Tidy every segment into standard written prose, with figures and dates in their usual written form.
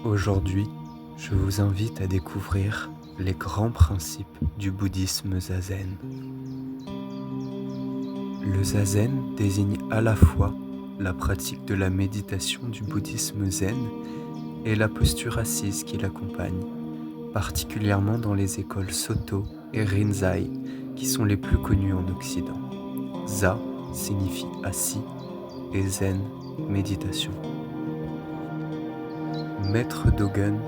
Aujourd'hui, je vous invite à découvrir les grands principes du bouddhisme zazen. Le zazen désigne à la fois la pratique de la méditation du bouddhisme zen et la posture assise qui l'accompagne, particulièrement dans les écoles Soto et Rinzai qui sont les plus connues en Occident. Za signifie assis et zen, méditation. Maître Dogen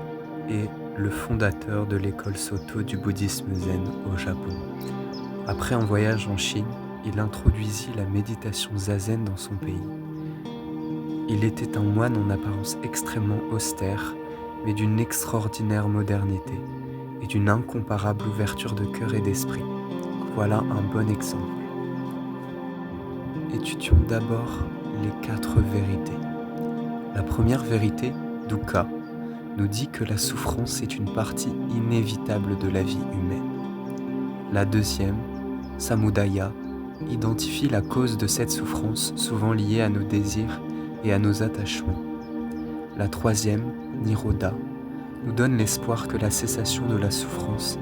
est le fondateur de l'école Soto du bouddhisme zen au Japon. Après un voyage en Chine, il introduisit la méditation zazen dans son pays. Il était un moine en apparence extrêmement austère, mais d'une extraordinaire modernité et d'une incomparable ouverture de cœur et d'esprit. Voilà un bon exemple. Étudions d'abord les 4 vérités. La première vérité, dukkha, nous dit que la souffrance est une partie inévitable de la vie humaine. La deuxième, samudaya, identifie la cause de cette souffrance souvent liée à nos désirs et à nos attachements. La troisième, nirodha, nous donne l'espoir que la cessation de la souffrance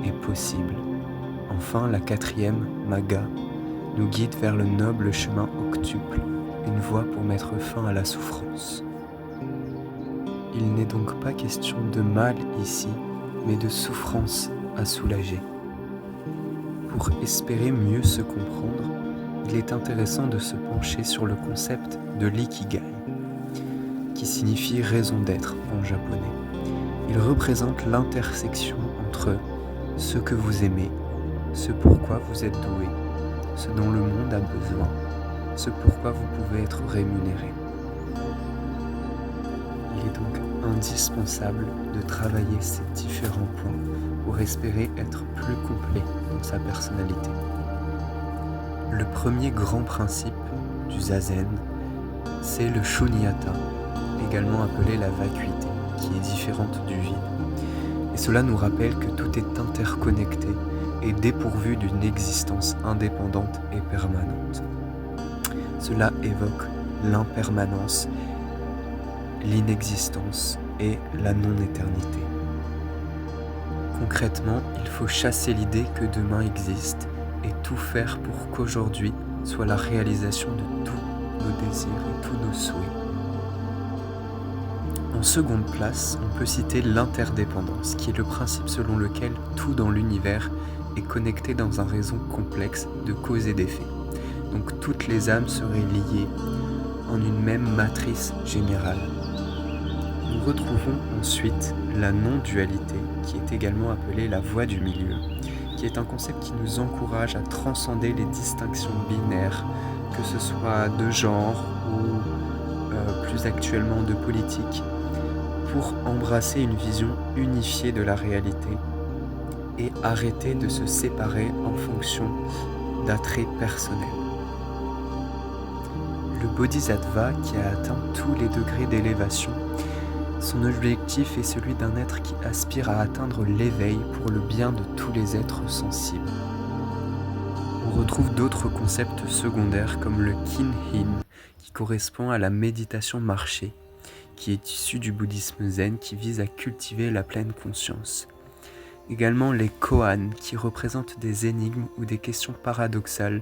est possible. Enfin, la quatrième, magga, nous guide vers le noble chemin octuple, une voie pour mettre fin à la souffrance. Il n'est donc pas question de mal ici, mais de souffrance à soulager. Pour espérer mieux se comprendre, il est intéressant de se pencher sur le concept de l'ikigai, qui signifie raison d'être en japonais. Il représente l'intersection entre ce que vous aimez, ce pourquoi vous êtes doué, ce dont le monde a besoin, ce pourquoi vous pouvez être rémunéré. Il est donc indispensable de travailler ces différents points pour espérer être plus complet dans sa personnalité. Le premier grand principe du zazen, c'est le shunyata, également appelé la vacuité, qui est différente du vide. Et cela nous rappelle que tout est interconnecté et dépourvu d'une existence indépendante et permanente. Cela évoque l'impermanence, l'inexistence et la non-éternité. Concrètement, il faut chasser l'idée que demain existe et tout faire pour qu'aujourd'hui soit la réalisation de tous nos désirs et tous nos souhaits. En seconde place, on peut citer l'interdépendance, qui est le principe selon lequel tout dans l'univers est connecté dans un réseau complexe de cause et d'effet. Donc toutes les âmes seraient liées en une même matrice générale. Nous retrouvons ensuite la non-dualité, qui est également appelée la voie du milieu, qui est un concept qui nous encourage à transcender les distinctions binaires, que ce soit de genre ou plus actuellement de politique, pour embrasser une vision unifiée de la réalité et arrêter de se séparer en fonction d'attraits personnels. Le bodhisattva qui a atteint tous les degrés d'élévation, son objectif est celui d'un être qui aspire à atteindre l'éveil pour le bien de tous les êtres sensibles. On retrouve d'autres concepts secondaires comme le kinhin, qui correspond à la méditation marchée, qui est issu du bouddhisme zen qui vise à cultiver la pleine conscience. Également les koans, qui représentent des énigmes ou des questions paradoxales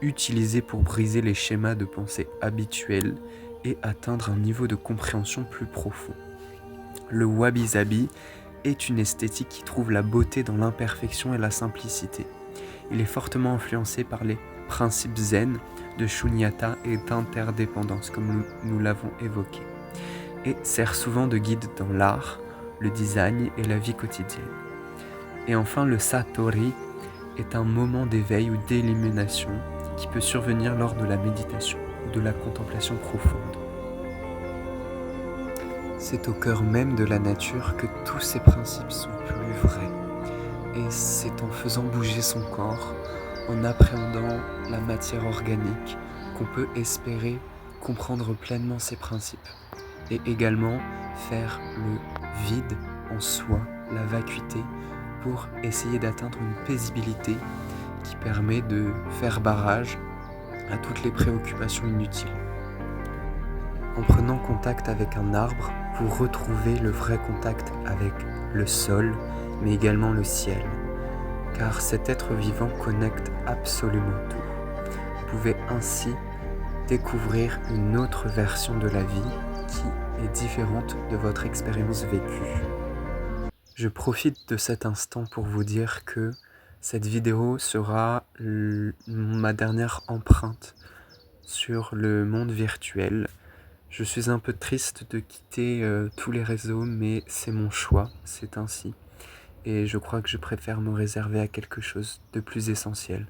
utilisées pour briser les schémas de pensée habituels et atteindre un niveau de compréhension plus profond. Le wabi-sabi est une esthétique qui trouve la beauté dans l'imperfection et la simplicité. Il est fortement influencé par les principes zen de shunyata et d'interdépendance, comme nous l'avons évoqué, et sert souvent de guide dans l'art, le design et la vie quotidienne. Et enfin, le satori est un moment d'éveil ou d'illumination qui peut survenir lors de la méditation ou de la contemplation profonde. C'est au cœur même de la nature que tous ces principes sont plus vrais. Et c'est en faisant bouger son corps, en appréhendant la matière organique, qu'on peut espérer comprendre pleinement ces principes. Et également faire le vide en soi, la vacuité, pour essayer d'atteindre une paisibilité qui permet de faire barrage à toutes les préoccupations inutiles. En prenant contact avec un arbre, pour retrouver le vrai contact avec le sol, mais également le ciel, car cet être vivant connecte absolument tout. Vous pouvez ainsi découvrir une autre version de la vie qui est différente de votre expérience vécue. Je profite de cet instant pour vous dire que cette vidéo sera ma dernière empreinte sur le monde virtuel. Je suis un peu triste de quitter tous les réseaux, mais c'est mon choix, c'est ainsi. Et je crois que je préfère me réserver à quelque chose de plus essentiel.